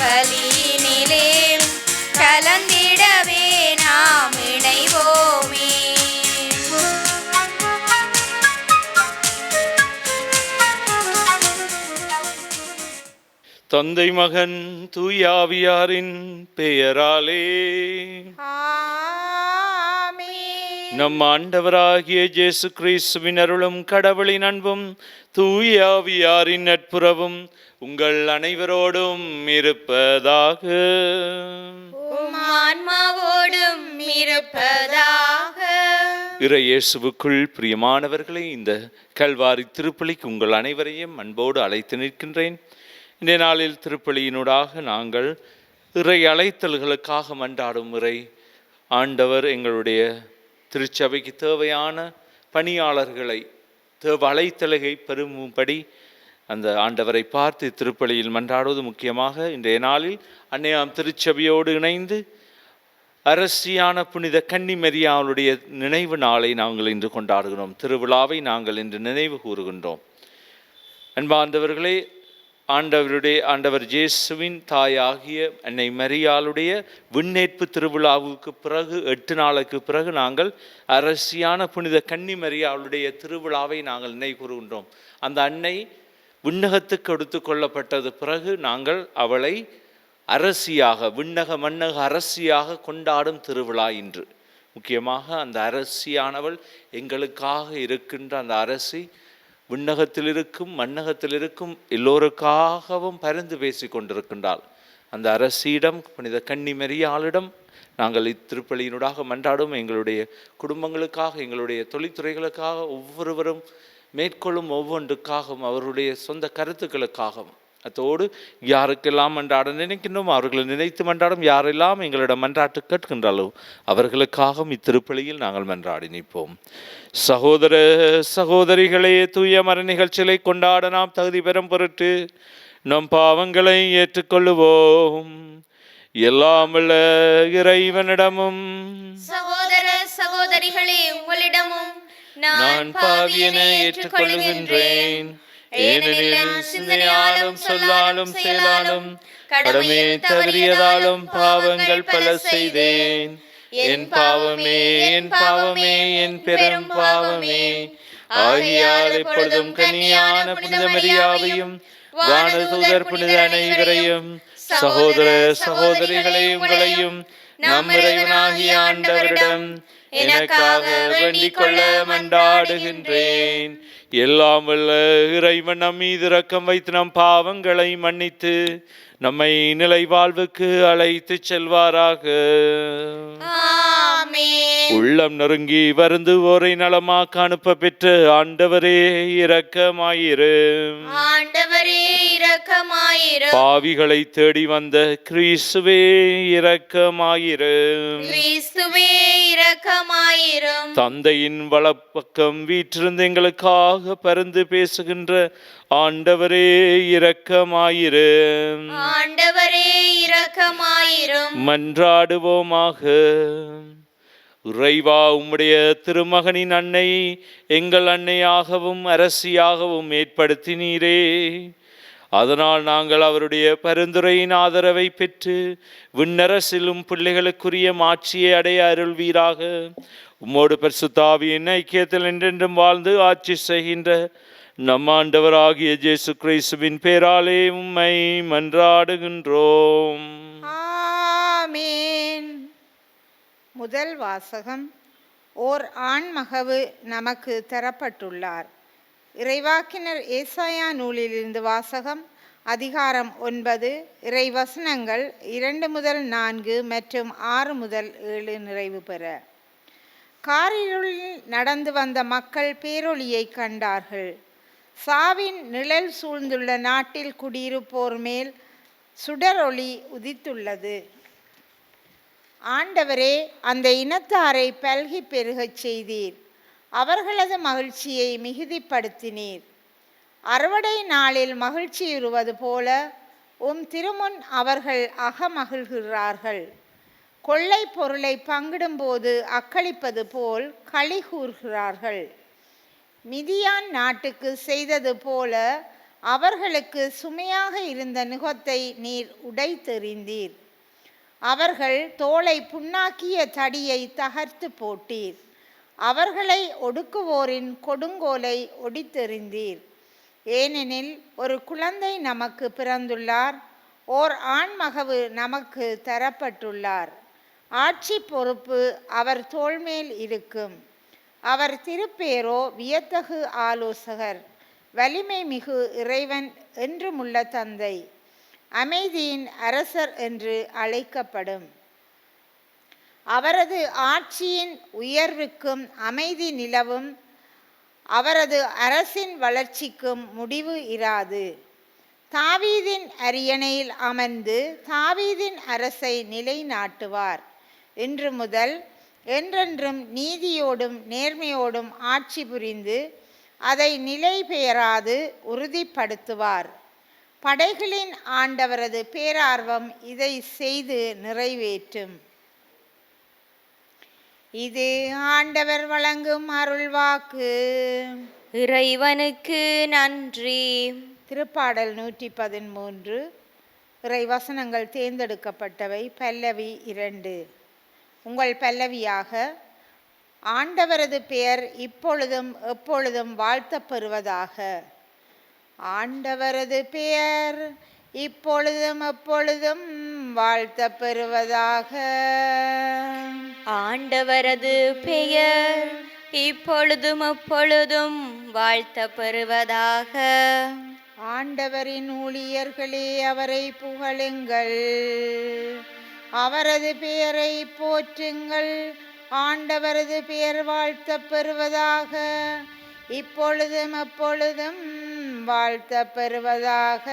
பலியினிலே கலந்திடவே நாம் இணைவோமே. தந்தை மகன் தூயாவியாரின் பெயராலே நம் ஆண்டவராகிய இயேசு கிறிஸ்துவின் அருளும் கடவுளின் அன்பும் தூயாவியாரின் நட்புறவும் உங்கள் அனைவரோடும் இருப்பதாக. ஆன்மாவோடும் இருப்பதாக. இறை இயேசுவுக்குள் பிரியமானவர்களே, இந்த கல்வாரி திருப்பலிக்கு உங்கள் அனைவரையும் அன்போடு அழைத்து நிற்கின்றேன். இந்த நாளில் திருப்பலியினூடாக நாங்கள் இறை அழைத்தல்களுக்காக மன்றாடும் இறை ஆண்டவர் எங்களுடைய திருச்சபைக்கு தேவையான பணியாளர்களை அழைத்தலகை பெறும்படி அந்த ஆண்டவரை பார்த்து திருப்பலியில் மன்றாடுவது முக்கியமாக இன்றைய நாளில் அன்னையாம் திருச்சபையோடு இணைந்து அரசியான புனித கன்னிமரியாளுடைய நினைவு நாளை நாங்கள் இன்று கொண்டாடுகிறோம். திருவிழாவை நாங்கள் இன்று நினைவு கூறுகின்றோம். அன்பார்ந்தவர்களே, ஆண்டவர் இயேசுவின் தாயாகிய அன்னை மரியாளுடைய விண்ணேற்பு திருவிழாவுக்கு பிறகு 8 நாளுக்கு பிறகு நாங்கள் அரசியான புனித கன்னி மரியாளுடைய திருவிழாவை நாங்கள் நினைவு கூறுகின்றோம். அந்த அன்னை விண்ணகத்துக்கு எடுத்து கொள்ளப்பட்டது பிறகு நாங்கள் அவளை அரசியாக, விண்ணக மன்னக அரசியாக கொண்டாடும் திருவிழா இன்று. முக்கியமாக அந்த அரசியானவள் எங்களுக்காக இருக்கின்ற அந்த அரசி விண்ணகத்தில் இருக்கும் மன்னகத்தில் இருக்கும் எல்லோருக்காகவும் பரிந்து பேசி கொண்டிருக்கின்றாள். அந்த அரசியிடம், புனித கன்னி மரியாளிடம் நாங்கள் இத்திருப்பலியினூடாக மன்றாடும் எங்களுடைய குடும்பங்களுக்காக, எங்களுடைய தொழில்துறைகளுக்காக, ஒவ்வொருவரும் மேற்கொள்ளும் ஒவ்வொன்றுக்காகவும், அவருடைய சொந்த கருத்துக்களுக்காகவும், அதோடு யாருக்கெல்லாம் மன்றாட நினைக்கின்றோம் அவர்களை நினைத்து மன்றாடும், யாரெல்லாம் எங்களிடம் மன்றாட்டு கேட்கின்றாலோ அவர்களுக்காகவும் இத்திருப்பலியில் நாங்கள் மன்றாடி நிற்போம். சகோதர சகோதரிகளே, தூய மர நிகழ்ச்சிகளை கொண்டாட நாம் தகுதி பெறும் பொருட்டு நம் பாவங்களை ஏற்றுக்கொள்ளுவோம். எல்லாம் வல்ல இறைவனிடமும் சகோதர சகோதரிகளே உங்களிடமும் நான் பாவியென ஏற்றுக்கொள்கின்றேன். ஏனெனில் சிந்தனையாலும் சொல்லாலும் செயலாலும் கடமை தவறியதாலும் பாவங்கள் பல செய்தேன். என் பாவமே, என் பாவமே, என் பெரும் பாவமே. ஆகையால் இப்பொழுதும் கன்னியான புனித மரியாவையும் வானதூதர் புனித அனைவரையும் சகோதர சகோதரிகளை உங்களையும் நம் இறைவனாகிய ஆண்டவரிடம் எனக்காக வேண்டிக் கொள்ள மன்றாடுகின்றேன். எல்லாம் வல்ல இறைவன் நம் மீது இரக்கம் வைத்து நம் பாவங்களை மன்னித்து நம்மை நிலை வாழ்வுக்கு அழைத்து செல்வாராக. உள்ளம் நெருங்கி வருந்துவோரை நலமாக்க அனுப்ப பெற்ற ஆண்டவரே இரக்கமாயிரும். ஆண்டவரே இரக்கமாயிரும். பாவிகளை தேடி வந்த கிறிஸ்துவே இரக்கமாயிரும். கிறிஸ்துவே இரக்கமாயிரும். தந்தையின் வலப்பக்கம் வீற்றிருந்து எங்களுக்காக பரிந்து பேசுகின்ற ஆண்டவரே இரக்கமாயிரும். ஆண்டவரே இரக்கமாயிரும். மன்றாடுவோமாக. இறைவா, உம்முடைய திருமகனின் அன்னை எங்கள் அன்னையாகவும் அரசியாகவும் ஏற்படுத்தினீரே. அதனால் நாங்கள் அவருடைய பரிந்துரையின் ஆதரவை பெற்று விண்ணரசிலும் பிள்ளைகளுக்குரிய மாட்சியை அடைய அருள்வீராக. உம்மோடு பரிசுத்த ஆவியின் ஐக்கியத்தில் என்றென்றும் வாழ்ந்து ஆட்சி செய்கின்ற நம் ஆண்டவராகிய இயேசு கிறிஸ்துவின் பேராலே உம்மை மன்றாடுகின்றோம். ஆமென். முதல் வாசகம். ஓர் ஆண்மகவு நமக்கு தரப்பட்டுள்ளார். இறைவாக்கினர் ஏசாயா நூலிலிருந்து வாசகம். அதிகாரம் 9, இறைவசனங்கள் 2 முதல் 4 மற்றும் 6 முதல் 7 நிறைவு பெற. காரிருளில் நடந்து வந்த மக்கள் பேரொளியை கண்டார்கள். சாவின் நிழல் சூழ்ந்துள்ள நாட்டில் குடியிருப்போர் மேல் சுடரொளி உதித்துள்ளது. ஆண்டவரே, அந்த இனத்தாரை பல்கி பெருகச் செய்தீர். அவர்களது மகிழ்ச்சியை மிகுதிப்படுத்தினீர். அறுவடை நாளில் மகிழ்ச்சியுறுவது போல உம் திருமுன் அவர்கள் அகமகிழ்கிறார்கள். கொள்ளை பொருளை பங்கிடும்போது அக்களிப்பது போல் களி கூர்கிறார்கள். மிதியான் நாட்டுக்கு செய்தது போல அவர்களுக்கு சுமையாக இருந்த நுகத்தை நீர் உடைத்தெறிந்தீர். அவர்கள் தோலை புண்ணாக்கிய தடியை தகர்த்து போட்டீர். அவர்களை ஒடுக்குவோரின் கொடுங்கோலை ஒடித்தெறிந்தீர். ஏனெனில் ஒரு குழந்தை நமக்கு பிறந்துள்ளார், ஓர் ஆண்மகவு நமக்கு தரப்பட்டுள்ளார். ஆட்சி பொறுப்பு அவர் தோள்மேல் இருக்கும். அவர் திருப்பேரோ வியத்தகு ஆலோசகர், வலிமை மிகு இறைவன், என்றுமுள்ள தந்தை, அமைதியின் அரசர் என்று அழைக்கப்படும். அவரது ஆட்சியின் உயர்வுக்கும் அமைதி நிலவும், அவரது அரசின் வளர்ச்சிக்கும் முடிவு இராது. தாவீதின் அரியணையில் அமர்ந்து தாவீதின் அரசை நிலைநாட்டுவார். இன்று முதல் என்றென்றும் நீதியோடும் நேர்மையோடும் ஆட்சி புரிந்து அதை நிலை பெயராது உறுதிப்படுத்துவார். படைகளின் ஆண்டவரது பேரார்வம் இதை செய்து நிறைவேற்றும். இது ஆண்டவர் வழங்கும் அருள்வாக்கு. இறைவனுக்கு நன்றி. திருப்பாடல் 113. இறைவசனங்கள் தேர்ந்தெடுக்கப்பட்டவை. பல்லவி 2. உங்கள் பல்லவியாக: ஆண்டவரது பெயர் இப்பொழுதும் எப்பொழுதும் வாழ்த்தப்பெறுவதாக. ஆண்டவரது பெயர் இப்பொழுதும் எப்பொழுதும் வாழ்த்தப்பெறுவதாக. ஆண்டவரது பெயர் இப்பொழுதும் எப்பொழுதும் வாழ்த்தப்பெறுவதாக. ஆண்டவரின் ஊழியர்களே, அவரை புகழுங்கள், அவரது பெயரை போற்றுங்கள். ஆண்டவரது பெயர் வாழ்த்தப் பெறுவதாக, இப்பொழுதும் எப்பொழுதும் வாழ்த்தப் பெறுவதாக.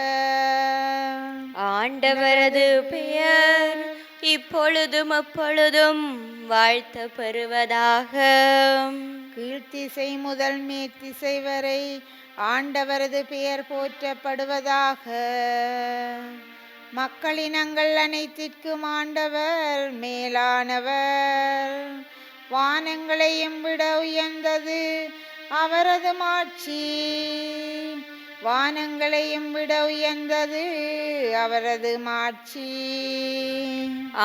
ஆண்டவரது பெயர் இப்பொழுதும் எப்பொழுதும் வாழ்த்தப் பெறுவதாக. கீழ்த்திசை முதல் மேற்திசை வரை ஆண்டவரது பெயர் போற்றப்படுவதாக. மக்களினங்கள் அனைத்திற்கும் ஆண்டவர் மேலானவர். வானங்களையும் விட உயர்ந்தது அவரது மாட்சி. வானங்களையும் விட உயர்ந்தது அவரது மாட்சி.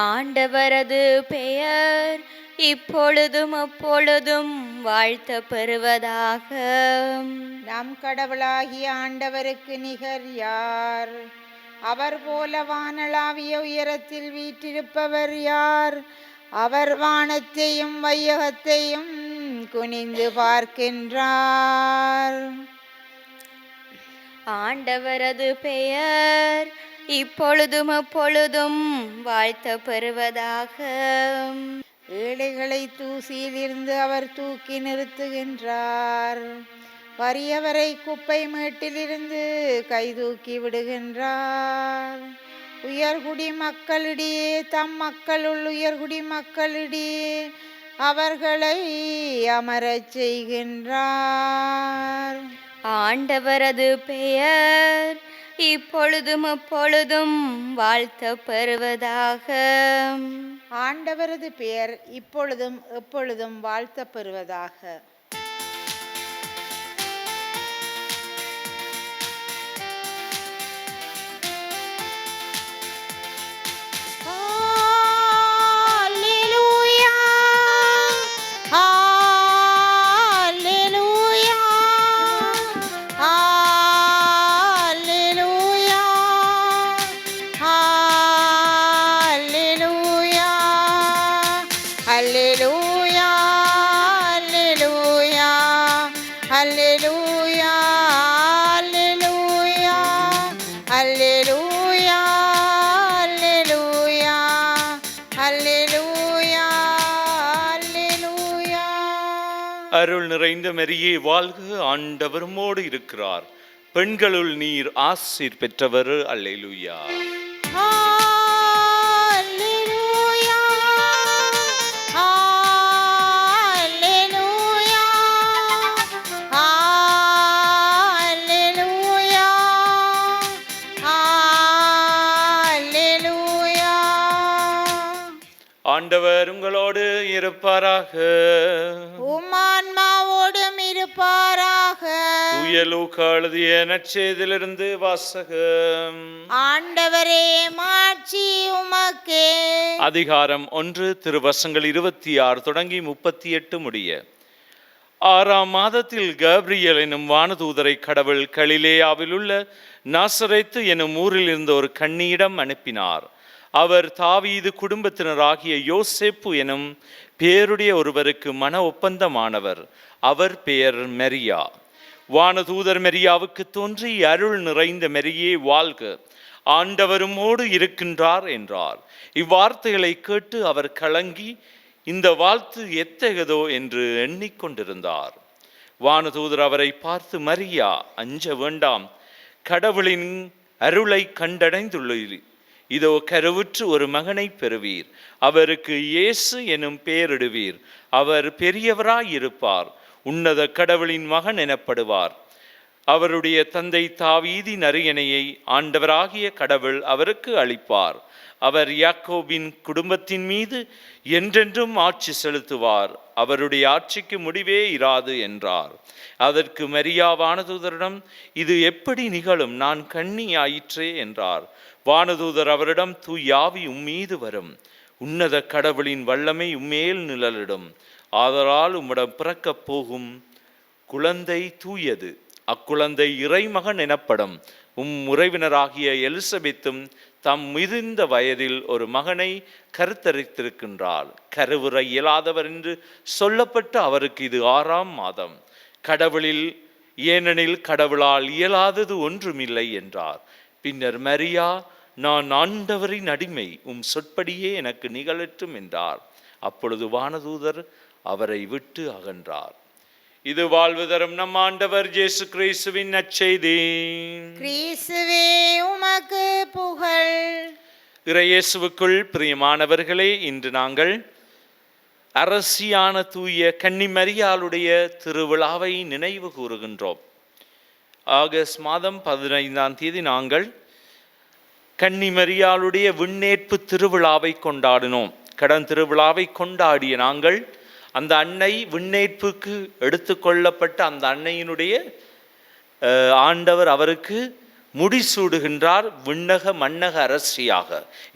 ஆண்டவரது பெயர் இப்பொழுதும் எப்பொழுதும் வாழ்த்தப் பெறுவதாக. நம் கடவுளாகிய ஆண்டவருக்கு நிகர் யார்? அவர் போல வானளாவிய உயரத்தில் வீற்றிருப்பவர் யார்? அவர் வானத்தையும் வையகத்தையும் குனிந்து பார்க்கின்றார். ஆண்டவரது பெயர் இப்பொழுதும் எப்பொழுதும் வாழ்த்தப் பெறுவதாக. ஏழைகளை தூசியில் இருந்து அவர் தூக்கி நிறுத்துகின்றார். வறியவரை குப்பை மேட்டிலிருந்து கைதூக்கி விடுகின்றார். உயர்குடி மக்களிடையே தம் மக்களுள் உயர்குடி மக்களிடையே அவர்களை அமரச் செய்கின்றார். ஆண்டவரது பெயர் இப்பொழுதும் எப்பொழுதும் வாழ்த்தப் பெறுவதாக. ஆண்டவரது பெயர் இப்பொழுதும் எப்பொழுதும் வாழ்த்தப் பெறுவதாக. அருள் நிறைந்த மரியே வாழ்க, ஆண்டவர் உம்மோடு இருக்கிறார். பெண்களுள் நீர் ஆசீர் பெற்றவர். அல்லேலூயா. ஆண்டவர் உங்களோடு இருப்பாராக. உம் ஆன்மாவோடும் இருப்பாராக. தூய லூக்கா எழுதிய நற்செய்தியிலிருந்து வாசகம். ஆண்டவரே மாட்சி உமக்கே. அதிகாரம் 1, திருவசனங்கள் 26 தொடங்கி 38 முடிய. 6ஆம் மாதத்தில் கப்ரியேல் எனும் வானதூதரை கடவுள் கலிலேயாவில் உள்ள நாசரேத்து எனும் ஊரில் இருந்த ஒரு கன்னியிடம் அனுப்பினார். அவர் தாவீது குடும்பத்தினராகிய யோசேப்பு எனும் பேருடைய ஒருவருக்கு மன ஒப்பந்தமானவர். அவர் பெயர் மெரியா. வானதூதர் மெரியாவுக்கு தோன்றி, அருள் நிறைந்த மெரியே வாழ்க, ஆண்டவர் உம்மோடு இருக்கின்றார் என்றார். இவ்வார்த்தைகளை கேட்டு அவர் கலங்கி இந்த வாழ்த்து எத்தகையதோ என்று எண்ணிக்கொண்டிருந்தார். வானதூதர் அவரை பார்த்து, மரியா, அஞ்ச வேண்டாம், கடவுளின் அருளை கண்டடைந்துள்ளீர். இதோ கருவுற்று ஒரு மகனை பெறுவீர். அவருக்கு இயேசு எனும் பெயரிடுவீர். அவர் பெரியவராயிருப்பார். உன்னத கடவுளின் மகன் எனப்படுவார். அவருடைய தந்தை தாவீதின் அரியணையை ஆண்டவராகிய கடவுள் அவருக்கு அளிப்பார். அவர் யாக்கோபின் குடும்பத்தின் மீது என்றென்றும் ஆட்சி செலுத்துவார். அவருடைய ஆட்சிக்கு முடிவே இராது என்றார். அதற்கு மரியா வானதூதரிடம், இது எப்படி நிகழும்? நான் கன்னி ஆயிற்றே என்றார். வானதூதர் அவரிடம், தூயாவி உம்மீது வரும். உன்னத கடவுளின் வல்லமை உம்மேல் நிழலிடும். ஆதலால் உம்மிடம் பிறக்கப் போகும் குழந்தை தூயது. அக்குழந்தை இறைமகன் எனப்படும். உறவினராகிய எலிசபெத்தும் தம் மிகுந்த வயதில் ஒரு மகனை கருத்தரித்திருக்கின்றாள். கருவுற இயலாதவர் என்று சொல்லப்பட்டு அவருக்கு இது 6ஆம் மாதம். ஏனெனில் கடவுளால் இயலாதது ஒன்றுமில்லை என்றார். பின்னர் மரியா, நான் ஆண்டவரின் அடிமை, சொற்படியே எனக்கு நிகழட்டும் என்றார். அப்பொழுது வானதூதர் அவரை விட்டு அகன்றார். இது வாழ்வு தரும் நம் ஆண்டவர் இயேசு கிறிஸ்துவின் நற்செய்தி. கிறிஸ்துவே உமக்கு புகழ். இறையேசுவுக்குள் பிரியமானவர்களே, இன்று நாங்கள் அரசியான தூய கன்னி மரியாளுடைய திருவிழாவை நினைவு கூறுகின்றோம். ஆகஸ்ட் மாதம் 15ஆம் தேதி நாங்கள் கன்னி மரியாளுடைய விண்ணேற்பு திருவிழாவை கொண்டாடினோம். கடன் திருவிழாவை கொண்டாடிய நாங்கள் அந்த அன்னை விண்ணேற்புக்கு எடுத்துக்கொள்ளப்பட்ட அந்த அன்னையினுடைய ஆண்டவர் அவருக்கு முடிசூடுகின்றார் விண்ணக மன்னக அரசியாக.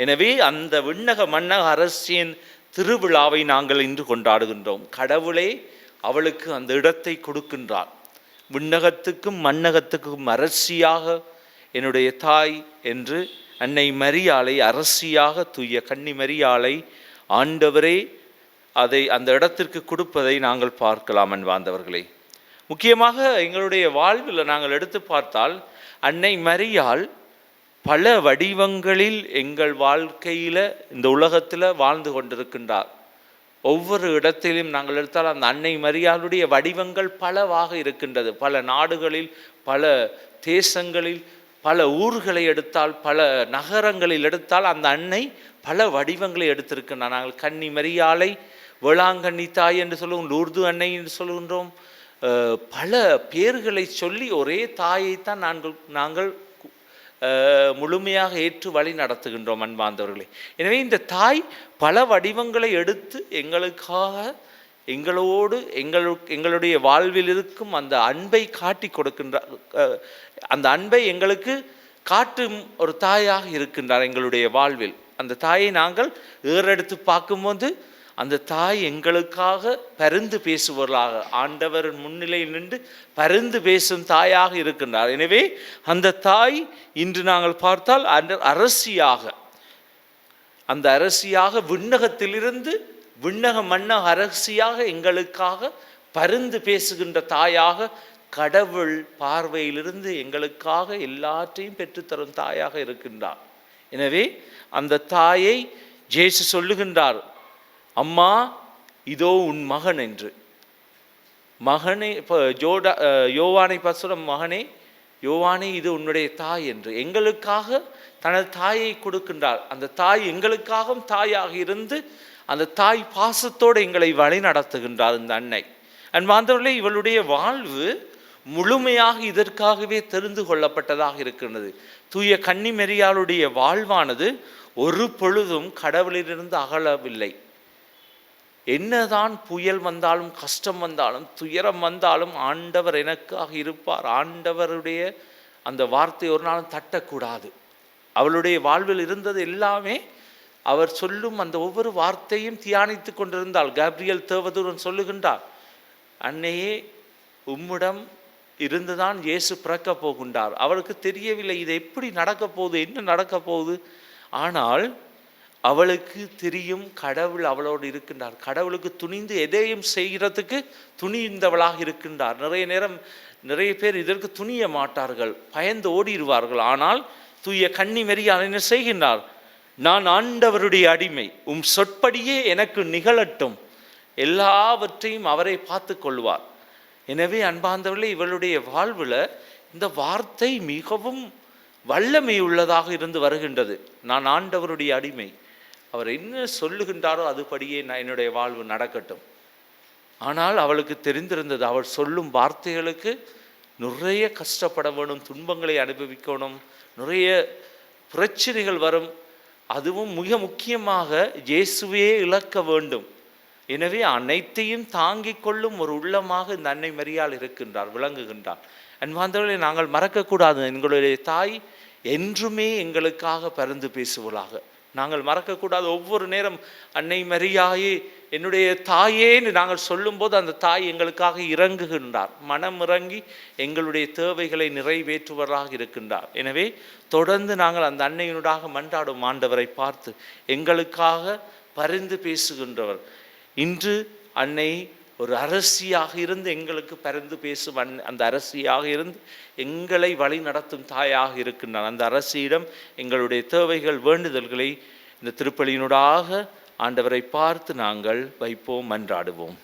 எனவே அந்த விண்ணக மன்னக அரசியின் திருவிழாவை நாங்கள் இன்று கொண்டாடுகின்றோம். கடவுளே அவளுக்கு அந்த இடத்தை கொடுக்கின்றார். விண்ணகத்துக்கும் மன்னகத்துக்கும் அரசியாக என்னுடைய தாய் என்று அன்னை மரியாளை அரசியாக, தூய கன்னி மரியாளை ஆண்டவரே அந்த இடத்திற்கு கொடுப்பதை நாங்கள் பார்க்கலாம். அன்பார்ந்தவர்களே, முக்கியமாக எங்களுடைய வாழ்வில் நாங்கள் எடுத்து பார்த்தால் அன்னை மரியாள் பல வடிவங்களில் எங்கள் வாழ்க்கையில் இந்த உலகத்தில் வாழ்ந்து கொண்டிருக்கின்றார். ஒவ்வொரு இடத்திலும் நாங்கள் எடுத்தால் அந்த அன்னை மரியாளுடைய வடிவங்கள் பலவாக இருக்கின்றது. பல நாடுகளில், பல தேசங்களில், பல ஊர்களை எடுத்தால், பல நகரங்களில் எடுத்தால் அந்த அன்னை பல வடிவங்களை எடுத்திருக்கின்றார். நாங்கள் கன்னி மரியாளை வேளாங்கண்ணி தாய் என்று சொல்லுவோம், லூர்து அன்னை என்று சொல்லுகின்றோம். பல பேர்களை சொல்லி ஒரே தாயைத்தான் நாங்கள் முழுமையாக ஏற்று வழி நடத்துகின்றோம். அன்பார்ந்தவர்களே, எனவே இந்த தாய் பல வடிவங்களை எடுத்து எங்களுக்காக, எங்களோடு எங்களுடைய வாழ்வில் இருக்கும் அந்த அன்பை காட்டி கொடுக்கின்றார். அந்த அன்பை எங்களுக்கு காட்டும் ஒரு தாயாக இருக்கின்றார் எங்களுடைய வாழ்வில். அந்த தாயை நாங்கள் ஏறெடுத்து பார்க்கும்போது அந்த தாய் எங்களுக்காக பரிந்து பேசுவர்களாக, ஆண்டவர் முன்னிலையில் நின்று பரிந்து பேசும் தாயாக இருக்கின்றார். எனவே அந்த தாய் இன்று நாங்கள் பார்த்தால் அந்த அரசியாக விண்ணகத்திலிருந்து விண்ணக மன்னக அரசியாக எங்களுக்காக பரிந்து பேசுகின்ற தாயாக, கடவுள் பார்வையிலிருந்து எங்களுக்காக எல்லாற்றையும் பெற்றுத்தரும் தாயாக இருக்கின்றார். எனவே அந்த தாயை இயேசு சொல்லுகின்றார், அம்மா இதோ உன் மகன் என்று. மகனே, இப்போ யோவானை பசுரம், மகனே யோவானே இது உன்னுடைய தாய் என்று எங்களுக்காக தனது தாயை கொடுக்கின்றார். அந்த தாய் எங்களுக்காகவும் தாயாக இருந்து அந்த தாய் பாசத்தோடு எங்களை வழி நடத்துகின்றார் இந்த அன்னை. அன்பார்ந்தவர்களே, இவளுடைய வாழ்வு முழுமையாக இதற்காகவே தெரிந்து கொள்ளப்பட்டதாக இருக்கின்றது. தூய கன்னி மரியாளுடைய வாழ்வானது ஒரு பொழுதும் கடவுளிலிருந்து அகலவில்லை. என்னதான் புயல் வந்தாலும், கஷ்டம் வந்தாலும், துயரம் வந்தாலும் ஆண்டவர் எனக்காக இருப்பார். ஆண்டவருடைய அந்த வார்த்தை ஒரு நாளும் தட்டக்கூடாது. அவளுடைய வாழ்வில் இருந்தது எல்லாமே அவர் சொல்லும் அந்த ஒவ்வொரு வார்த்தையும் தியானித்து கொண்டிருந்தாள். கேப்ரியல் தேவதூதன் சொல்லுகின்றார், அன்னையே உம்மிடம் இருந்துதான் இயேசு பிறக்க போகின்றார். அவளுக்கு தெரியவில்லை இது எப்படி நடக்க போகுது, என்ன நடக்க போகுது. ஆனால் அவளுக்கு தெரியும் கடவுள் அவளோடு இருக்கின்றார். கடவுளுக்கு துணிந்து எதையும் செய்கிறதுக்கு துணிந்தவளாக இருக்கின்றார். நிறைய பேர் இதற்கு துணிய மாட்டார்கள், பயந்து ஓடிடுவார்கள். ஆனால் தூய கன்னி மரியாள் என்ன செய்கின்றார்? நான் ஆண்டவருடைய அடிமை, உம் சொற்படியே எனக்கு நிகழட்டும், எல்லாவற்றையும் அவரை பார்த்து கொள்வார். எனவே அன்பார்ந்தவர்களே, இவளுடைய வாழ்வில் இந்த வார்த்தை மிகவும் வல்லமை உள்ளதாக இருந்து வருகின்றது. நான் ஆண்டவருடைய அடிமை, அவர் என்ன சொல்லுகின்றாரோ அதுபடியே என்னுடைய வாழ்வு நடக்கட்டும். ஆனால் அவளுக்கு தெரிந்திருந்தது, அவள் சொல்லும் வார்த்தைகளுக்கு நிறைய கஷ்டப்பட வேணும், துன்பங்களை அனுபவிக்கணும், நிறைய பிரச்சனைகள் வரும். அதுவும் மிக முக்கியமாக இயேசுவே இழக்க வேண்டும். எனவே அனைத்தையும் தாங்கிக் கொள்ளும் ஒரு உள்ளமாக இந்த அன்னை மரியாள் இருக்கின்றார், விளங்குகின்றார். அன்பார்ந்தவர்களை, நாங்கள் மறக்கக்கூடாது, எங்களுடைய தாய் என்றுமே எங்களுக்காக பரிந்து பேசுவதாக நாங்கள் மறக்கக்கூடாது. ஒவ்வொரு நேரம் அன்னை மரியாயே, என்னுடைய தாயேன்னு நாங்கள் சொல்லும்போது அந்த தாய் எங்களுக்காக இறங்குகின்றார், மனம் இறங்கி எங்களுடைய தேவைகளை நிறைவேற்றுவதாக இருக்கின்றார். எனவே தொடர்ந்து நாங்கள் அந்த அன்னையினூடாக மன்றாடும் ஆண்டவரை பார்த்து எங்களுக்காக பரிந்து பேசுகின்றவர். இன்று அன்னை ஒரு அரசியாக இருந்து எங்களுக்கு பரிந்து பேசும் அந்த அரசியாக இருந்து எங்களை வழி நடத்தும் தாயாக இருக்கின்றார். அந்த அரசியிடம் எங்களுடைய தேவைகள், வேண்டுதல்களை இந்த திருப்பலியினூடாக ஆண்டவரை பார்த்து நாங்கள் வைப்போம், மன்றாடுவோம்.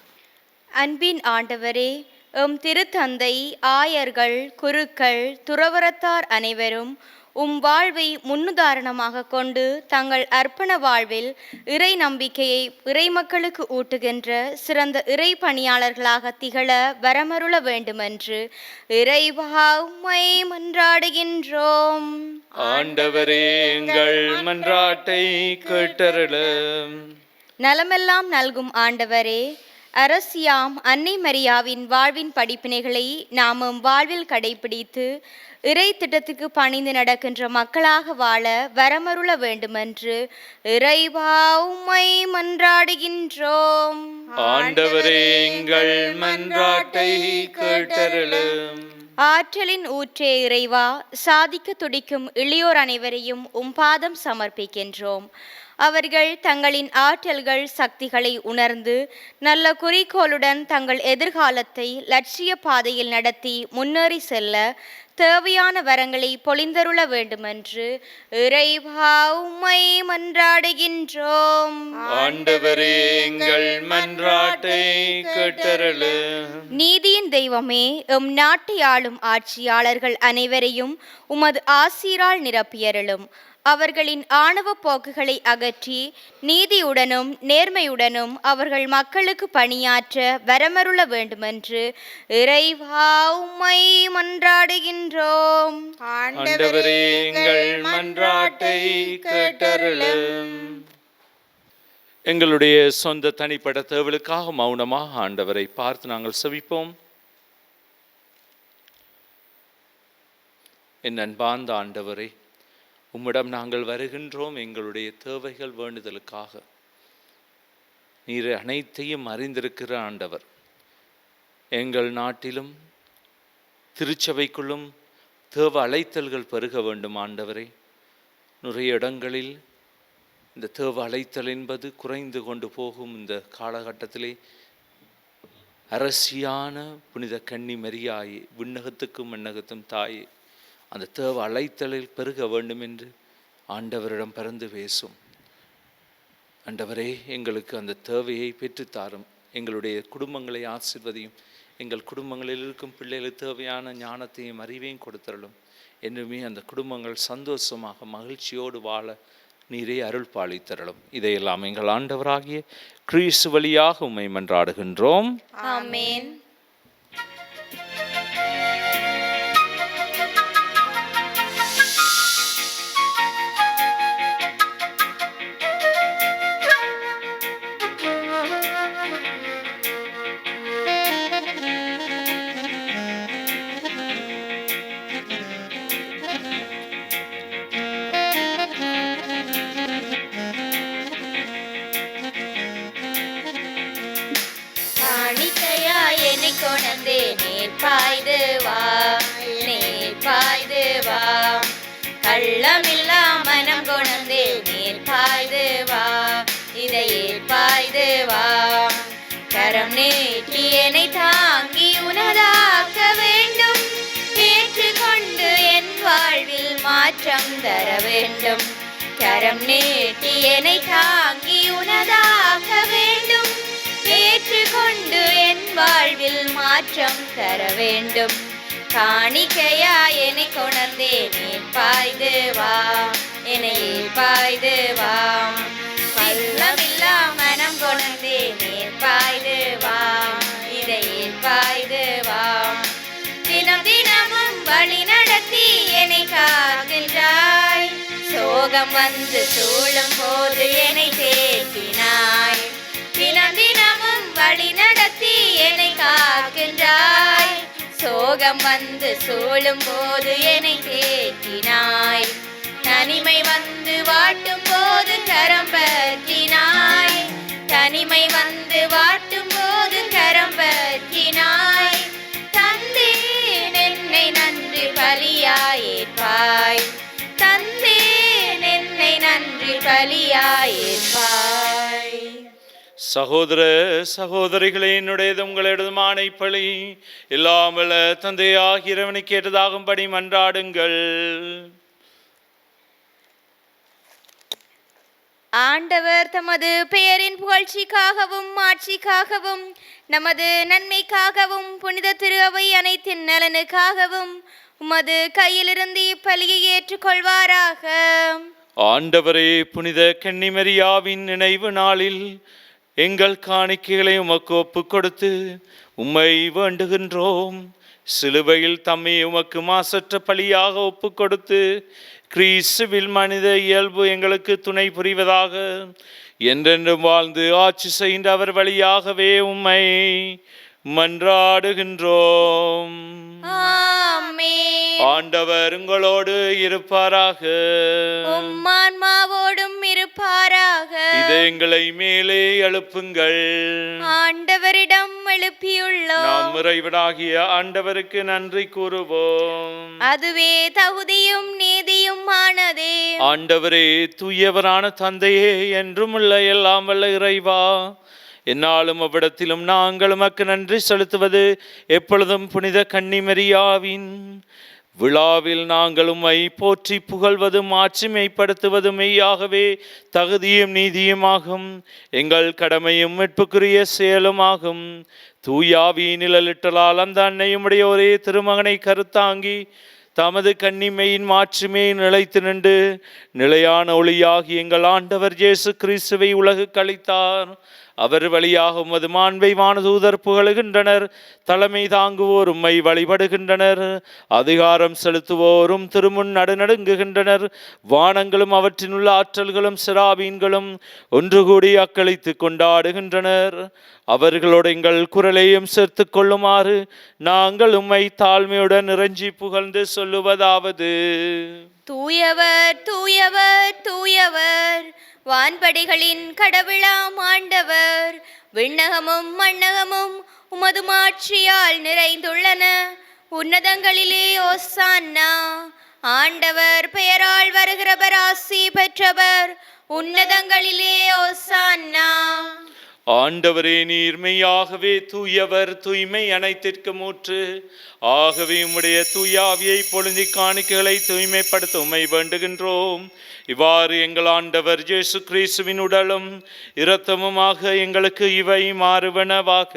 அன்பின் ஆண்டவரே, எம் திருத்தந்தை, ஆயர்கள், குருக்கள், துறவரத்தார் அனைவரும் உம் வாழ்வை முன்னுதாரணமாக கொண்டு தங்கள் அர்ப்பண வாழ்வில் இறை நம்பிக்கையை இறை மக்களுக்கு ஊட்டுகின்ற சிறந்த இறை பணியாளர்களாக திகழ வரமருள வேண்டுமென்று இறைவா உம்மை மன்றாடுகின்றோம். ஆண்டவரே, எங்கள் மன்றாட்டை கேட்டருளும். நலமெல்லாம் நல்கும் ஆண்டவரே, அரசியாம் அன்னை மரியாவின் வாழ்வின் படிப்பினைகளை நாமும் வாழ்வில் கடைபிடித்து இறை திட்டத்துக்கு பணிந்து நடக்கின்ற மக்களாக வாழ வரமருள வேண்டுமென்று இறைவா உம்மை மன்றாடுகின்றோம். ஆண்டவரே, எங்கள் மன்றாட்டை கேட்டருளும். ஆற்றலின் ஊற்றே இறைவா, சாதிக்க துடிக்கும் இளையோர் அனைவரையும் உம் பாதம் சமர்ப்பிக்கின்றோம். அவர்கள் தங்களின் ஆற்றல்கள், சக்திகளை உணர்ந்து நல்ல குறிக்கோளுடன் தங்கள் எதிர்காலத்தை லட்சிய பாதையில் நடத்தி முன்னேறி செல்ல தேவையான வரங்களை பொழிந்தருள வேண்டுமென்று இறைவா உம்மை மன்றாடுகின்றோம். ஆண்டவரே, எங்கள் மன்றாட்டை கேட்டருளும். நீதியின் தெய்வமே, எம் நாட்டை ஆளும் ஆட்சியாளர்கள் அனைவரையும் உமது ஆசீரால் நிரப்பியருளும். அவர்களின் ஆணவ போக்குகளை அகற்றி நீதியுடனும் நேர்மையுடனும் அவர்கள் மக்களுக்கு பணியாற்ற வரமருள வேண்டுமென்று இறைவா உம்மை மன்றாடுகின்றோம். ஆண்டவரே, எங்கள் மன்றாட்டை கேட்டருளும். எங்களுடைய சொந்த தனிப்பட்ட தேவலுக்காக மௌனமாக ஆண்டவரை பார்த்து நாங்கள் செவிப்போம். என் அன்பார்ந்த ஆண்டவரே, உம்மிடம் நாங்கள் வருகின்றோம் எங்களுடைய தேவைகள், வேண்டுதலுக்காக. நீர் அனைத்தையும் அறிந்திருக்கிற ஆண்டவர். எங்கள் நாட்டிலும் திருச்சபைக்குள்ளும் தேவ அழைத்தல்கள் பெருக வேண்டும் ஆண்டவரே. நிறைய இடங்களில் இந்த தேவ அழைத்தல் என்பது குறைந்து கொண்டு போகும் இந்த காலகட்டத்திலே அரசியான புனித கன்னி மரியாயே, விண்ணகத்துக்கும் மண்ணகத்தும் தாயே, அந்த தேவ அழைத்தலில் பெருக வேண்டும் என்று ஆண்டவரிடம் பரிந்து பேசும். ஆண்டவரே, எங்களுக்கு அந்த தேவையை பெற்றுத்தாரும். எங்களுடைய குடும்பங்களை ஆசீர்வதியும். எங்கள் குடும்பங்களில் இருக்கும் பிள்ளைகளுக்கு தேவையான ஞானத்தையும் அறிவையும் கொடுத்தருளும். என்றுமே அந்த குடும்பங்கள் சந்தோஷமாக மகிழ்ச்சியோடு வாழ நீரே அருள் பாலித்தருளும். இதையெல்லாம் எங்கள் ஆண்டவராகிய கிறிஸ்து வழியாக உம்மை மன்றாடுகின்றோம். ஆமென். வேண்டும். கரம் நீட்டி என்னை தாங்கி உனதாக்க வேண்டும். ஏற்றுக்கொண்டு என் வாழ்வில் மாற்றம் தர வேண்டும். காணிக்கையா என்னை கொணர்ந்தே நீ பாய்து வா, என்னை பாய்து வா. பல்லவில்லா மனம் கொணர்ந்தே நீர் பாய்து வா, இதை பாய்து வா. தினம் தினமும் வழி நடத்தி என்னை காக்கின்றாய். சோகம் வந்து சூழும் போது என்னை தேற்றினாய். தினம் தினமும் வழி நடத்தி என்னை காக்கின்றாய். சோகம் வந்து சூழும் போது என்னை தேற்றினாய். தனிமை வந்து வாட்டும் போது கரம் பற்றினாய். தனிமை வந்து வாட்டும் போது கரம் பற்றினாய். தந்தேன் என்னை நன்றி பலியாயேற்பாய். தந்தேன் என்னை நன்றி பலியாயேற்பாய். சகோதர சகோதரிகளே, என்னுடையது உங்களிடமான இப்பலி எல்லாம் வல்ல தந்தையாகிய இறைவனுக்கு கேட்டதாகும்படி மன்றாடுங்கள். ஆண்டவர் தமது பெயரின் புகழ்ச்சிக்காகவும் மாட்சிக்காகவும் நமது நன்மைக்காகவும் புனித திரு அவை அனைத்தின் நலனுக்காகவும் உமது கையிலிருந்து இப்பலியை ஏற்றுக்கொள்வாராக. ஆண்டவரே, புனித கன்னிமரியாவின் நினைவு நாளில் எங்கள் காணிக்கைகளை உமக்கு ஒப்புக் கொடுத்து உம்மை வேண்டுகின்றோம். சிலுவையில் தம்மை உமக்கு மாசற்ற பலியாக ஒப்புக் கொடுத்து கிறிஸ்துவில் மனித இயல்பு எங்களுக்கு துணை புரிவதாக. என்றென்றும் வாழ்ந்து ஆட்சி செய்கின்ற அவர் வழியாகவே உம்மை மன்றாடுகின்றோம். ஆமென். ஆண்டவர் உங்களோடு இருப்பாராக. உம் ஆன்மாவோடும் இருப்பாராக. இதயங்களை மேலே எழுப்புங்கள். ஆண்டவரிடம் எழுப்பியுள்ளோம். நாம் இறைவனாகிய ஆண்டவருக்கு நன்றி கூறுவோம். அதுவே தகுதியும் நீதியும் ஆனதே. ஆண்டவரே, தூயவரான தந்தையே, என்றும் உள்ள எல்லாம் வல்ல இறைவா, என்னாலும் அவ்விடத்திலும் நாங்கள் உமக்கு நன்றி செலுத்துவது எப்பொழுதும் புனித கன்னிமரியாவின் விழாவில் நாங்கள் உம்மை போற்றி புகழ்வதும் ஆட்சிமைப்படுத்துவதும் மெய்யாகவே தகுதியும் நீதியுமாகும். எங்கள் கடமையும் மீட்புக்குரிய செயலுமாகும். தூயாவி நிழலிட்டலால் அந்த அன்னையுடைய ஒரே திருமகனை கருத்தாங்கி தமது கன்னிமையின் மாட்சிமே நிலைத்து நின்று நிலையான ஒளியாகி எங்கள் ஆண்டவர் இயேசு கிறிஸ்துவை உலகுக்கு அளித்தார். அவர் வழியாக உமது மாண்பை வானதூதர் புகழுகின்றனர். தலைமை தாங்குவோர் உம்மை வழிபடுகின்றனர். அதிகாரம் செலுத்துவோரும் திருமுன் நடுநடுங்குகின்றனர். வானங்களும் அவற்றினுள்ள ஆற்றல்களும் சிராபீன்களும் ஒன்று கூடி அக்களித்து கொண்டாடுகின்றனர். அவர்களோடு எங்கள் குரலையும் சேர்த்து கொள்ளுமாறு நாங்கள் உம்மை தாழ்மையுடன் இறைஞ்சி புகழ்ந்து சொல்லுவதாவது: தூயவர் தூயவர் தூயவர், வான்படிகளின் கடவுளாம் ஆண்டவர். விண்ணகமும் மண்ணகமும் உமது மாட்சியால் நிறைந்துள்ளன. உன்னதங்களிலே ஓசான்னா. ஆண்டவர் பெயரால் வருகிறவர் ஆசி பெற்றவர். உன்னதங்களிலே ஓசான்னா. ஆண்டவரே, நீர் மெய்யாகவே தூயவர், தூய்மை அனைத்திற்கும் ஊற்று. ஆகவே உம்முடைய தூயாவியை பொழுந்தி காணிக்கைகளை தூய்மைப்படுத்த உம்மை வேண்டுகின்றோம். இவ்வாறு எங்கள் ஆண்டவர் இயேசு கிறிஸ்துவின் உடலும் இரத்தமுமாக எங்களுக்கு இவை மாறுவனவாக.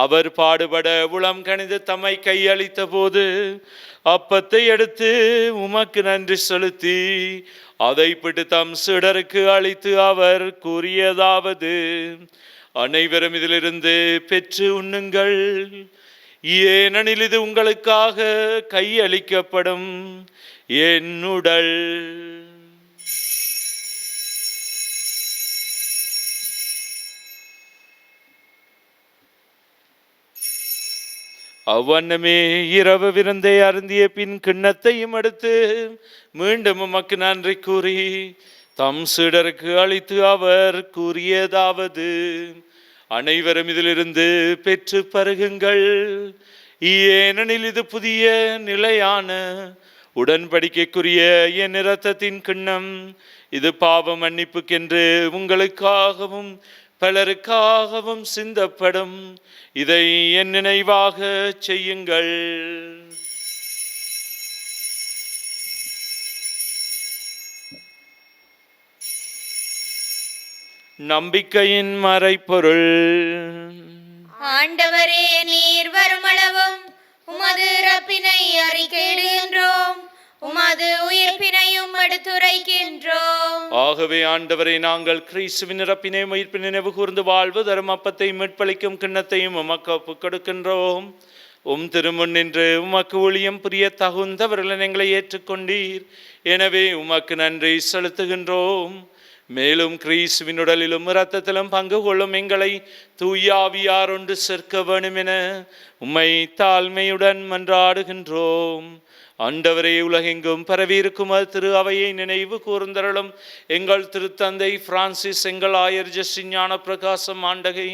அவர் பாடுபட உளம் கணிந்து தம்மை கையளித்த போது அப்பத்தை எடுத்து உமக்கு நன்றி செலுத்தி அதை பிட்டு தம் சீடருக்கு அளித்து அவர் கூறியதாவது: அனைவரும் இதிலிருந்து பெற்று உண்ணுங்கள். ஏனெனில் இது உங்களுக்காக கையளிக்கப்படும் என் உடல். அவ்வண்ணமே இரவு விருந்தை அருந்திய பின் கிண்ணத்தையும் எடுத்து மீண்டும் உமக்கு நன்றி கூறி தம் சீடருக்கு அளித்து அவர் கூறியதாவது: அனைவரும் இதிலிருந்து பெற்று பருகுங்கள். ஏனெனில் இது புதிய நிலையான உடன்படிக்கைக்குரிய என் இரத்தத்தின் கிண்ணம். இது பாவ மன்னிப்புக்கென்று உங்களுக்காகவும் பலருக்காகவும் சிந்தப்படும். இதை என் நினைவாக செய்யுங்கள். நம்பிக்கையின் மறைப்பொருள். ஆண்டவரே, நீர் வருமளவும் உமது இறப்பினை அறிக்கையிடுகின்றோம், உமது உயிர்ப்பினையும் எடுத்துரைக்கின்றோம். ஆகவே ஆண்டவரை, நாங்கள் கிறிஸ்துவின் இறப்பினை உயிர்ப்பினை நினைவு கூர்ந்து வாழ்வு தரும் அப்பத்தை மீட்பளிக்கும் கிண்ணத்தையும் உமக்கு ஒப்புக் கொடுக்கின்றோம். திருமுன் நின்று உமக்கு ஊழியம் புரிய தகுந்தவர்கள் எங்களை ஏற்றுக்கொண்டீர். எனவே உமக்கு நன்றி செலுத்துகின்றோம். மேலும் கிறிஸ்துவின் உடலிலும் இரத்தத்திலும் பங்கு கொள்ளும் எங்களை தூயாவியார் ஒன்று சேர்க்க வேண்டும் என உம்மை தாழ்மையுடன் மன்றாடுகின்றோம். ஆண்டவரே, உலகெங்கும் பரவியிருக்கும் திரு அவையை நினைவு கூர்ந்தருளும். எங்கள் திருத்தந்தை பிரான்சிஸ், எங்கள் ஆயர் ஜஸ்டின் ஞான பிரகாசம் ஆண்டகை,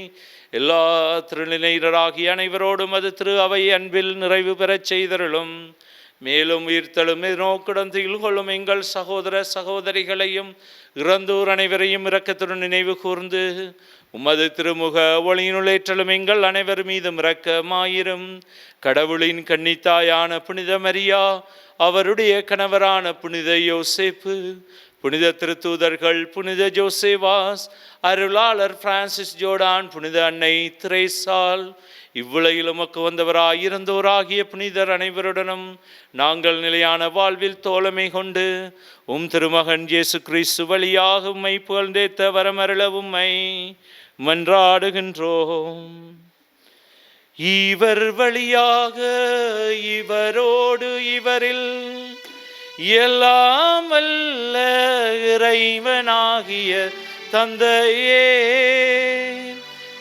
எல்லா திருநிலையராகிய அனைவரோடும் அது திரு அவை அன்பில் நிறைவு பெறச் செய்தருளும். மேலும் உயிர்த்தெழும் நோக்குடன் திகழ் கொள்ளும் எங்கள் சகோதர சகோதரிகளையும் இறந்தோர் அனைவரையும் இரக்கத்துடன் நினைவு கூர்ந்து உமது திருமுக ஒளியினுள்ளேற்றலும் எங்கள் அனைவர் மீதும் இரக்கமாயிரும். கடவுளின் கன்னித்தாயான புனித மரியா, அவருடைய கணவரான புனித யோசேப்பு, புனித திருத்தூதர்கள், புனித ஜோசேவாஸ், அருளாளர் பிரான்சிஸ் ஜோர்டான், புனித அன்னை திரேசால், இவ்வுலகில் உமக்கு வந்தவராயிருந்தோராகிய புனிதர் அனைவருடனும் நாங்கள் நிலையான வாழ்வில் தோழமை கொண்டு திருமகன் இயேசு கிறிஸ்து வழியாக உம்மை புகழ்ந்தேத்த வரமருள உம்மை மன்றாடுகின்றோம். இவர் வழியாக, இவரோடு, இவரில் எல்லாம் வல்ல இறைவனாகிய தந்தையே,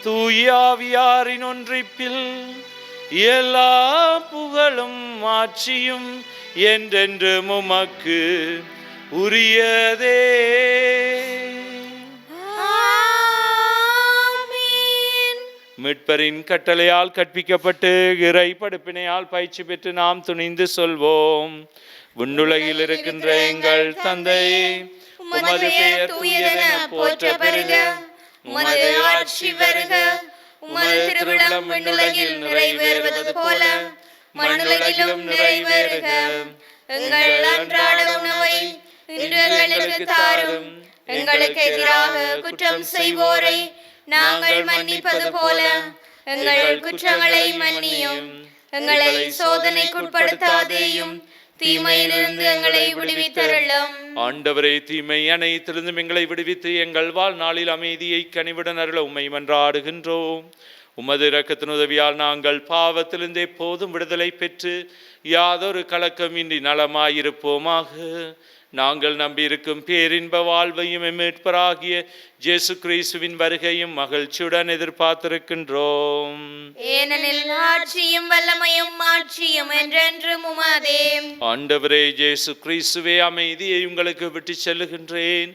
தூயாவியாரின் ஒன்றிப்பில் எல்லா புகழும் ஆட்சியும் என்றென்று உமக்கு உரியதே. மீட்பரின் கட்டளையால் கற்பிக்கப்பட்டு இறை படுப்பினையால் பயிற்சி பெற்று நாம் துணிந்து சொல்வோம். விண்ணுலகில் இருக்கின்ற எங்கள் தந்தையே, உமது பெயர் தூயதென போற்ற பெறுக. உமது ஆட்சி வருக. உமது திருவிழம் விண்ணுலகில் நிறைவேறுவது போல மண்ணுலகிலும் நிறைவேறுக. எங்கள் அன்றாட உணவை இன்று எங்களுக்கு தாரும். எங்களுக்கு எதிராக குற்றம் செய்வோரை நாங்கள் மன்னிப்பது போல எங்கள் குற்றங்களை மன்னியும். எங்களை சோதனைக்குட்படுத்தாதேயும், தீமையிலிருந்து எங்களை விடுவித்தருளும். ஆண்டவரே, தீமை அனைத்திலிருந்தும் எங்களை விடுவித்து எங்கள் வாழ்நாளில் அமைதியை கனிவுடன் அருள உம்மை மன்றாடுகின்றோம். உமது இரக்கத்தின் உதவியால் நாங்கள் பாவத்திலிருந்து எப்போதும் விடுதலை பெற்று யாதொரு கலக்கமின்றி நலமாயிருப்போமாக. நாங்கள் நம்பியிருக்கும் பேரின்ப வாழ்வையும் மீட்பராகிய இயேசு கிறிஸ்துவின் வருகையும் மகிழ்ச்சியுடன் எதிர்பார்த்திருக்கின்றோம். ஏனெனில் ஆட்சியும் வல்லமையும் மாட்சியும் என்றென்றும் உமதே. ஆண்டவரே இயேசு கிறிஸ்துவே, அமைதியை உங்களுக்கு விட்டு செல்லுகின்றேன்,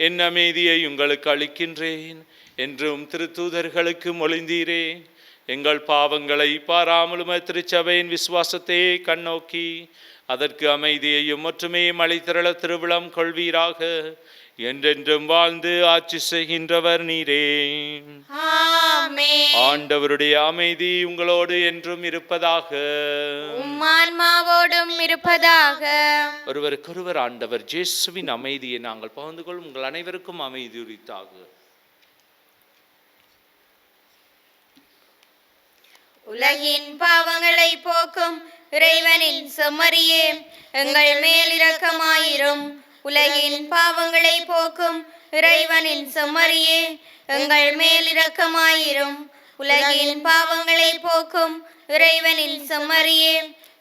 என் அமைதியை உங்களுக்கு அளிக்கின்றேன் என்றும் திருத்தூதர்களுக்கு மொழிந்தீரே. எங்கள் பாவங்களை பாராமலும் திருச்சபையின் விசுவாசத்தை கண்ணோக்கி அதற்கு அமைதியையும் ஒற்றுமையும் அளித்திரள திருவிழம் கொள்வீராக. என்றென்றும் வாழ்ந்து ஆட்சி செய்கின்றவர் நீரே. ஆமென். ஆண்டவருடைய அமைதி உங்களோடு என்றும் இருப்பதாக. உம் ஆன்மாவோடும் இருப்பதாக. ஒருவருக்கொருவர் ஆண்டவர் இயேசுவின் அமைதியை நாங்கள் பகிர்ந்து கொள்ளும். உங்கள் அனைவருக்கும் அமைதி உரித்தாக. உலகின் பாவங்களை போக்கும் இறைவனின் செம்மறியே, எங்கள் மேல் இரக்கமாயிரும். உலகின் பாவங்களை போக்கும் இறைவனின் செம்மறியே, எங்கள் மேல் இரக்கமாயிரும். உலகின் பாவங்களை போக்கும் இறைவனின் செம்மறியே,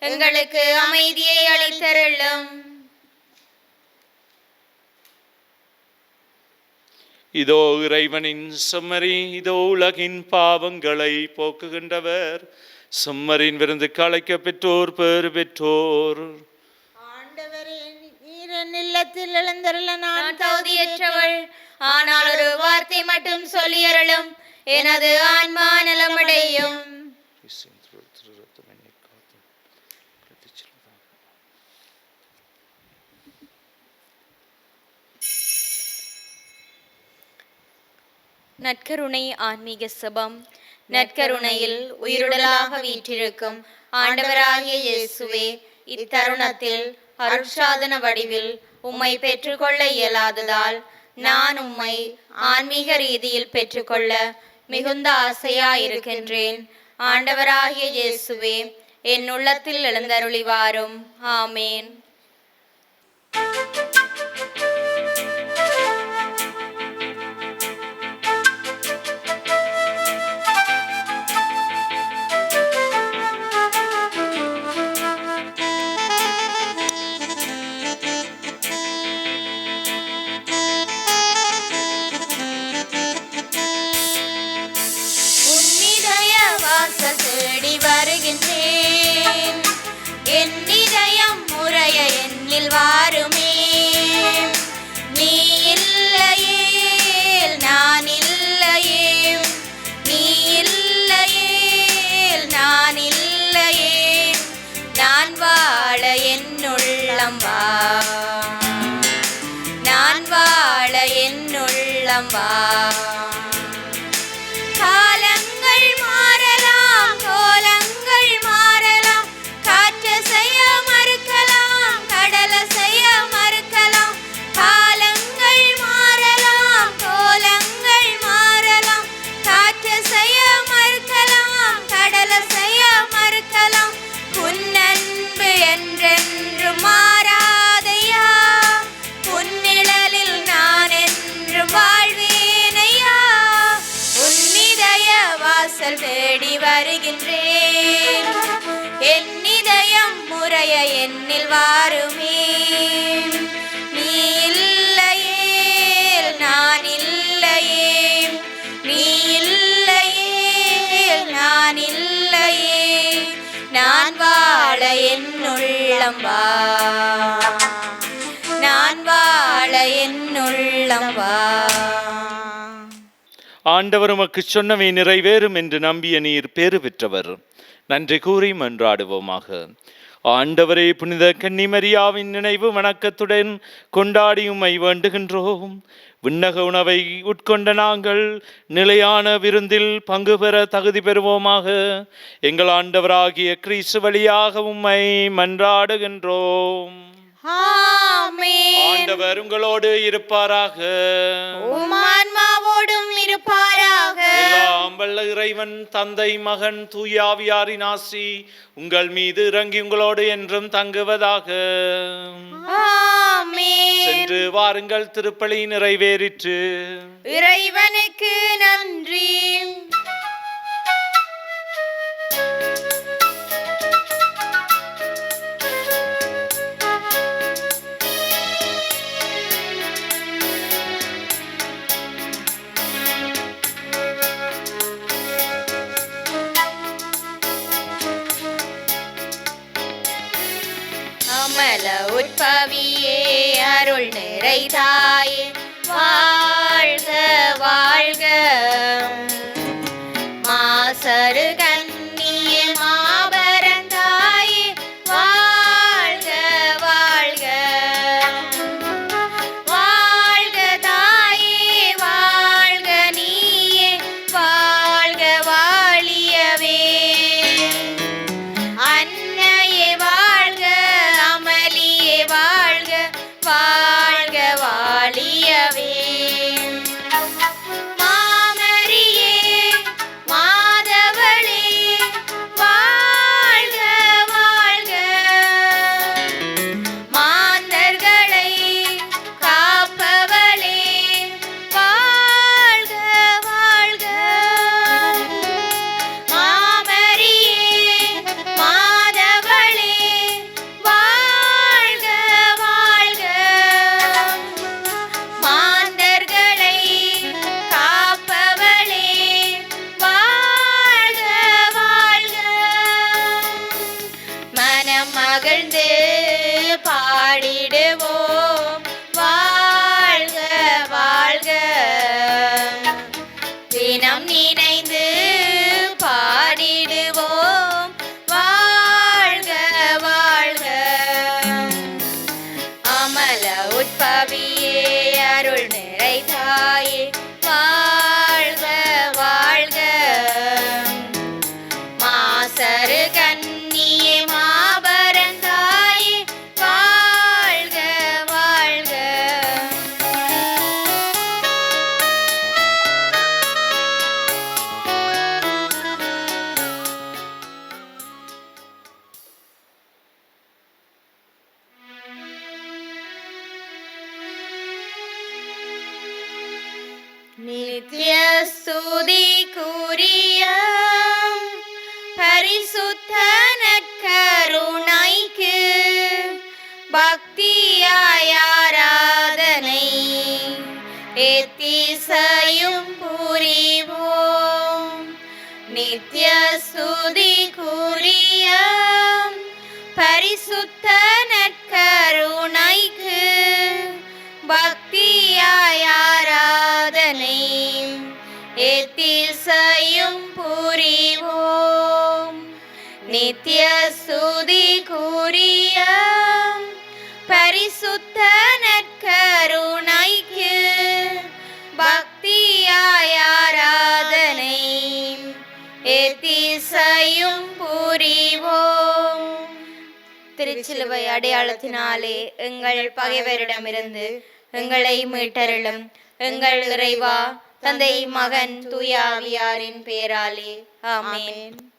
எங்களுக்கு அமைதியை அளித்தருளும். இதோ இறைவனின் செம்மறி, இதோ உலகின் பாவங்களை போக்குகின்றவர். செம்மறியின் விருந்துக்கு அழைக்க பெற்றோர் பேறு பெற்றோர். ஆண்டவரே, நீர் என் இல்லத்தில் எழுந்தருள நான் தகுதியற்றவள், ஆனால் ஒரு வார்த்தை மட்டும் சொல்லியருளும், எனது ஆன்மா நலமடையும். நற்கருணை ஆன்மீக சபம். நற்கருணையில் உயிருடலாக வீற்றிருக்கும் ஆண்டவராகிய இயேசுவே, இத்தருணத்தில் அருட்சாதன வடிவில் உம்மை பெற்றுக்கொள்ள இயலாததால் நான் உம்மை ஆன்மீக ரீதியில் பெற்றுக்கொள்ள மிகுந்த ஆசையாயிருக்கின்றேன். ஆண்டவராகிய இயேசுவே, என் உள்ளத்தில் எழுந்தருளி வாரும். ஆமேன். தேடி வருகின்றேன், என் இதயம் முறைய என்னில் வாருமே. நீ இல்லையே நான் இல்லையே, நீ இல்லையே நான் இல்லையே, நான் வாழ என்னுள்ளம் வா, நான் வாழ என்னுள்ளம் வா. காலங்கள் மாறலாம், கோலங்கள் மாறலாம், காற்று செய்ய மறுக்கலாம், கடல செய்ய மறுக்கலாம். காலங்கள் மாறலாம், கோலங்கள் மாறலாம், காற்று செய்ய மறுக்கலாம், கடல செய்ய மறுக்கலாம். உன்னன்பு என்றென்று மாறாதையா, உன்னிழலில் நான் என்று வாழ்வேனையா. உன்னிதய வாசல் தேடி வருகின்றேன், என் இதயம் முறைய என்னில் வாருமே. நீ இல்லையே நான் இல்லையே, நீ இல்லையே நான் இல்லையே, நான் வாழ என்னுள்ளம் வா, நான் வாழ என்னுள்ளம் வா. ஆண்டவர் உமக்கு சொன்னவை நிறைவேறும் என்று நம்பிய நீர் பேறு பெற்றவர். நன்றி கூறி மன்றாடுவோமாக. ஆண்டவரே, புனித கன்னிமரியாவின் நினைவு வணக்கத்துடன் கொண்டாடி உம்மை வேண்டுகின்றோம். விண்ணக உணவை உட்கொண்ட நாங்கள் நிலையான விருந்தில் பங்கு பெற தகுதி பெறுவோமாக. எங்கள் ஆண்டவராகிய கிறிஸ்து வழியாக உம்மை மன்றாடுகின்றோம். ஆமென். ஆண்டவர் உங்களோடு இருப்பாராக, உம் ஆன்மாவோடும் இருப்பாராக. எல்லாம் வல்ல இறைவன் தந்தை மகன் தூயாவியாரின் ஆசி உங்கள் மீது இறங்கி உங்களோடு என்றும் தங்குவதாக. ஆமென். சென்று வாருங்கள், திருப்பலி நிறைவேறிற்று. இறைவனுக்கு நன்றி. அமல உட்பவியே, அருள் நிறை தாயே, வாழ்க வாழ்க. மாசரு கன்னியே, மாபரந்தாயே, வாழ்க வாழ்க. வாழ்க தாயே, வாழ்க நீயே, வாழ்க வாழியவே. அன்னையே வாழ்க, அமளியே வாழ்க, வாழ்க வாழியவே. மாமரியே, மாதவளே, வாழ்க வாழ்க. மாந்தர்களை காப்பவளே, வாழ்க வாழ்க. மாமரியே, மாதவளே, வாழ்க வாழ்க. மாந்தர்களை காப்பவளே, வாழ்க வாழ்க. மனம் மகிழ்ந்து பாடிடுவோம், வாழ்க வாழ்க. தினம் நினைந்து பாடிடுவோம், வாழ்க வாழ்க. அமல உட்பவியே, அருள் நிறை தாயே, வாழ்க வாழ்க. மாசரு கன்னியே, மாபரந்தாயே, வாழ்க வாழ்க. நித்திய ஸ்துதிக்குரிய பரிசுத்த நற்கருணைக்கு பக்தியாய் ஆராதனை எத்திசையும் புரிவோம். நித்திய ஸ்துதிக்குரிய பரிசுத்த நற்கருணைக்கு பக்தியாய் ஆராதனை எத்திசையும் புரிவோம். நித்திய ஸ்துதிக்குரிய பரிசுத்த நற்கருணைக்கு பக்தியாய் ஆராதனை எத்திசையும் புரிவோம். திருச்சிலுவை அடையாளத்தினாலே எங்கள் பகைவரிடமிருந்து எங்களை மீட்டருளும். எங்கள் இறைவா, தந்தை, மகன், தூய ஆவியாரின் பெயராலே ஆமென்.